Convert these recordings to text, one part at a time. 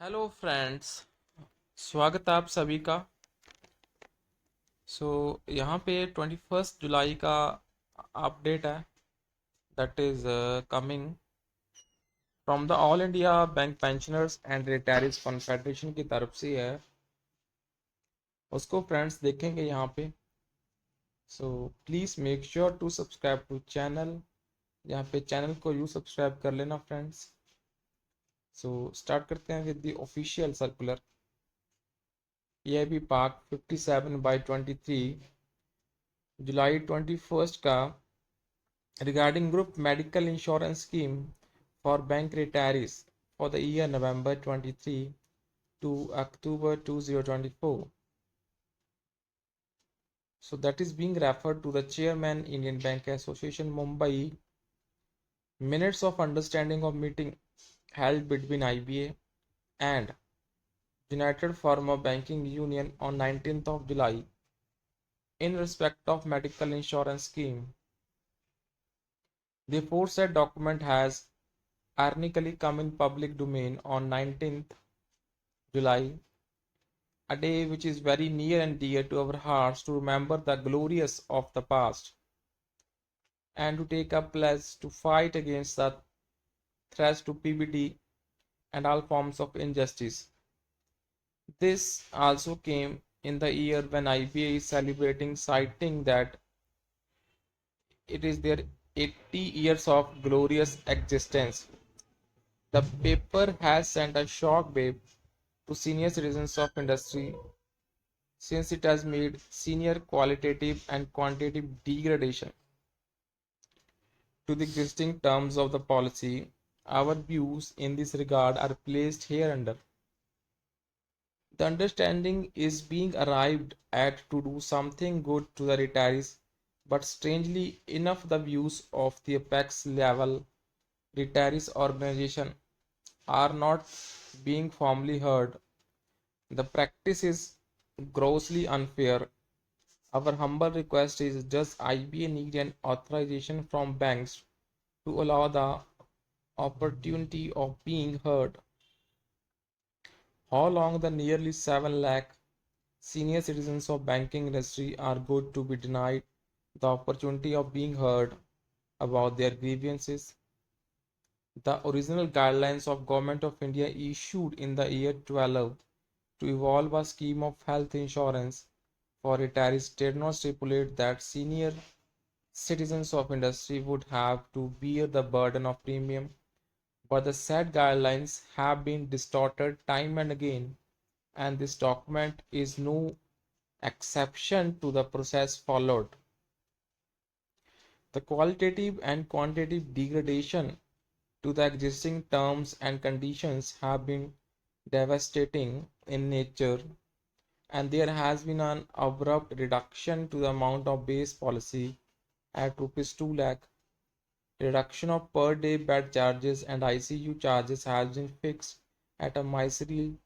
Hello friends. स्वागत है आप सभी का। यहाँ पे 21 जुलाई का अपडेट है, that is coming from the all India bank pensioners and retirees confederation की तरफ से है। उसको फ्रेंड्स देखेंगे यहाँ पे। So please make sure to subscribe to channel. यहाँ पे चैनल को यू सब्सक्राइब कर लेना फ्रेंड्स। स्टार्ट करते हैं विद द ऑफिशियल सर्कुलर। ये भी पार्क 57/23 जुलाई 21 का regarding group medical insurance scheme for bank retirees for the year November 23 to October 2024. So that is being referred to the chairman Indian Bank Association Mumbai. Minutes of understanding of meeting held between IBA and United Farmer Banking Union on 19th of July in respect of medical insurance scheme. The aforesaid document has ironically come in public domain on 19th July, a day which is very near and dear to our hearts, to remember the glorious of the past and to take up pledge to fight against the threats to PBD and all forms of injustice. This also came in the year when IBA is celebrating, citing that it is their 80 years of glorious existence. The paper has sent a shock wave to senior citizens of industry, since it has made senior qualitative and quantitative degradation to the existing terms of the policy. Our views in this regard are placed hereunder. The understanding is being arrived at to do something good to the retirees, but strangely enough, the views of the apex level retirees organization are not being formally heard. The practice is grossly unfair. Our humble request is, does IBA need an authorization from banks to allow the opportunity of being heard? How long the nearly 7 lakh senior citizens of banking industry are going to be denied the opportunity of being heard about their grievances? The original guidelines of Government of India issued in the year 12 to evolve a scheme of health insurance for retirees did not stipulate that senior citizens of industry would have to bear the burden of premium, but the said guidelines have been distorted time and again, and this document is no exception to the process followed. The qualitative and quantitative degradation to the existing terms and conditions have been devastating in nature, and there has been an abrupt reduction to the amount of base policy at rupees 2 lakh. Reduction of per day bed charges and ICU charges has been fixed at a miserly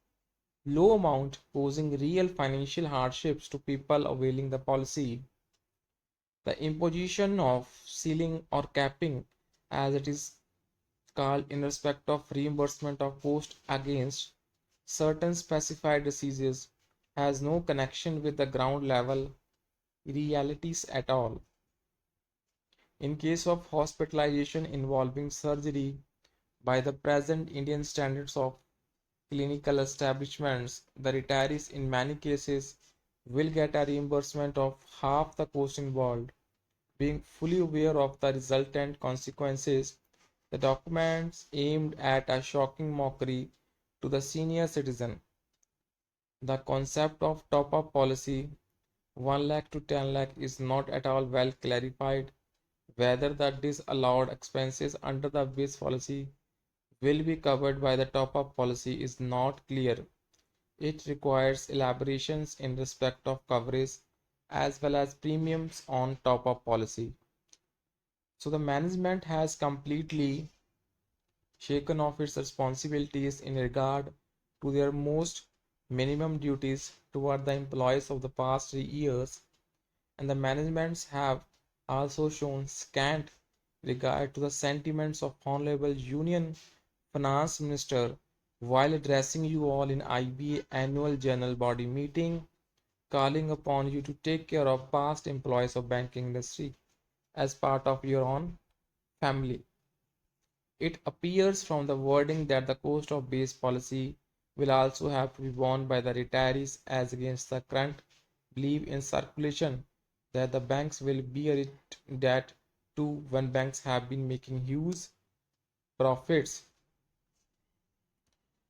low amount, posing real financial hardships to people availing the policy. The imposition of ceiling or capping, as it is called, in respect of reimbursement of cost against certain specified diseases has no connection with the ground level realities at all. In case of hospitalization involving surgery, by the present Indian standards of clinical establishments, the retirees in many cases will get a reimbursement of half the cost involved. Being fully aware of the resultant consequences, the documents aimed at a shocking mockery to the senior citizen. The concept of top up policy 1 lakh to 10 lakh is not at all well clarified. Whether the disallowed expenses under the base policy will be covered by the top up policy is not clear. It requires elaborations in respect of coverage as well as premiums on top up policy. So the management has completely shaken off its responsibilities in regard to their most minimum duties toward the employees of the past 3 years, and the managements have also shown scant regard to the sentiments of Honorable Union Finance Minister while addressing you all in IBA annual general body meeting, calling upon you to take care of past employees of banking industry as part of your own family. It appears from the wording that the cost of base policy will also have to be borne by the retirees as against the current belief in circulation that the banks will bear it that too when banks have been making huge profits.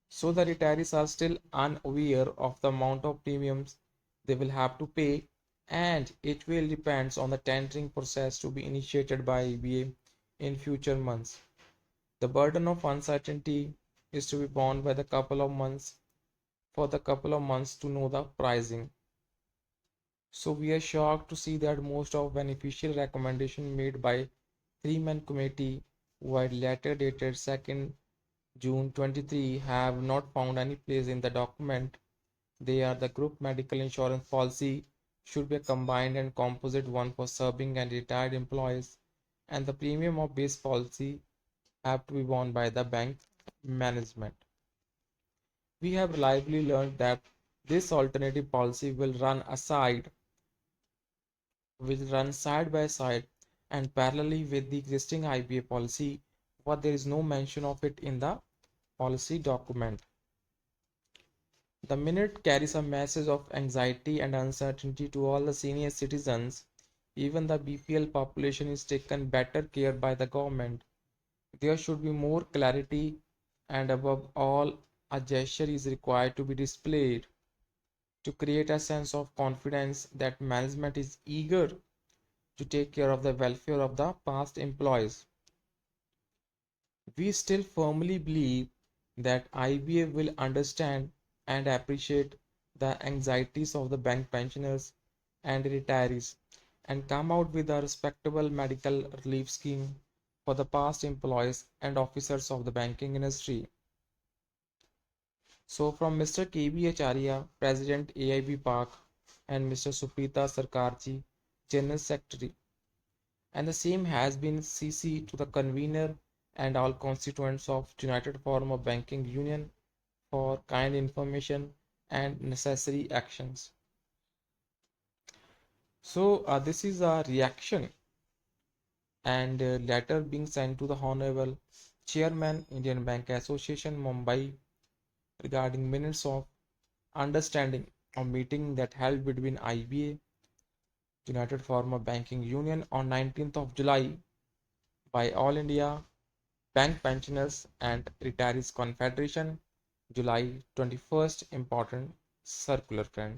So the retirees are still unaware of the amount of premiums they will have to pay, and it will depends on the tendering process to be initiated by ABA in future months. The burden of uncertainty is to be borne by the couple of months for the couple of months to know the pricing. So we are shocked to see that most of beneficial recommendation made by three-man committee, while letter dated 2nd June 23 have not found any place in the document. They are the group medical insurance policy should be a combined and composite one for serving and retired employees, and the premium of base policy have to be borne by the bank management. We have reliably learned that this alternative policy will run side by side and parallelly with the existing IBA policy, but there is no mention of it in the policy document. The minute carries a message of anxiety and uncertainty to all the senior citizens. Even the BPL population is taken better care by the government. There should be more clarity, and above all, a gesture is required to be displayed to create a sense of confidence that management is eager to take care of the welfare of the past employees. We still firmly believe that IBA will understand and appreciate the anxieties of the bank pensioners and retirees and come out with a respectable medical relief scheme for the past employees and officers of the banking industry. So, from Mr. KB Acharya, President AIB Park, and Mr. Suprita Sarkarji, General Secretary, and the same has been CC to the convener and all constituents of United Forum of Banking Union for kind information and necessary actions. So this is a reaction and letter being sent to the Honorable Chairman Indian Bank Association Mumbai regarding minutes of understanding of meeting that held between IBA United Forum of Banking Union on 19th of July by All India Bank Pensioners and Retirees Confederation, July 21st. Important circular, friends.